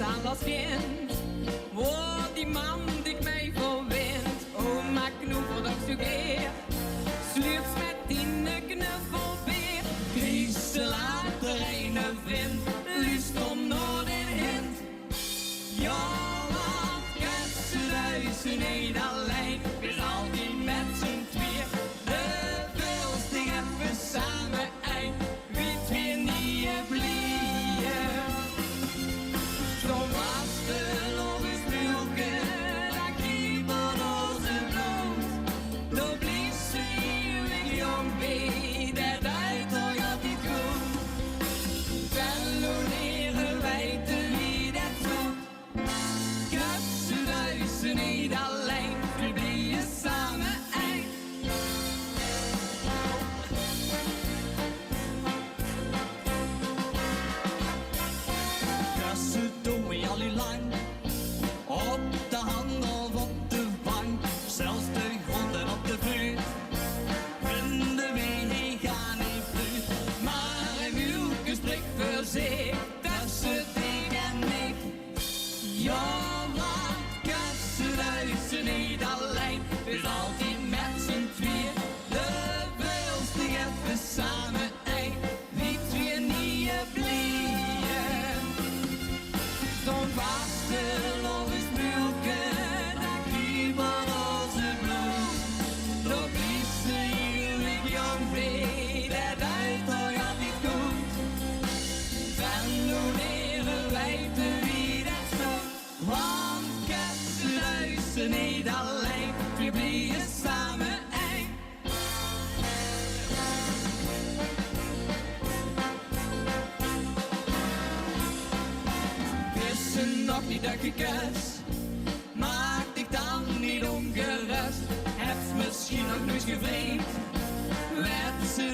aan als kind. Oh, die man die ik mij verwint. Oh, maar knuffel toch zo keer. Sluips met die knuffel weer. Kies later een vriend. Lust om naar den hint. Ja, wat kussen duizen niet alleen. Wees altijd met z'n tweeën. De wilste even samen eind. Wie twee niet blieën. Zo was de nog eens milke. Dat kiebelt onze bloed. Door blies ze eeuwig jong bij. Dat duidt toch altijd goed. Belloneren weten wie dat doet. Kussen duizen niet alleen. We blieën samen eind. Kussen doen we al uw lang. Op de hand of op de wang. Zelfs de grond en op de vuur. Vinden we gaan niet vlucht. Maar een wielke spreekt voor zich. Tussen dik en ik. Ja, wat kussen duizen niet alleen. Is altijd met z'n tweeën. De wilste even samen eind. Wie twee niet blieën. Zo'n vaste lof is mulke. Dat kiebelt onze bloed. Door blies eeuwig jong bij. Dat duidt toch altijd goed. Belloneren weten wie dat zoekt. Want kussen duizen niet alleen. We blieën samen eind. Wissen nog niet dat je kus. Maak ik dan niet ongerust. Heb misschien nog nooit gevreemd. Werd ze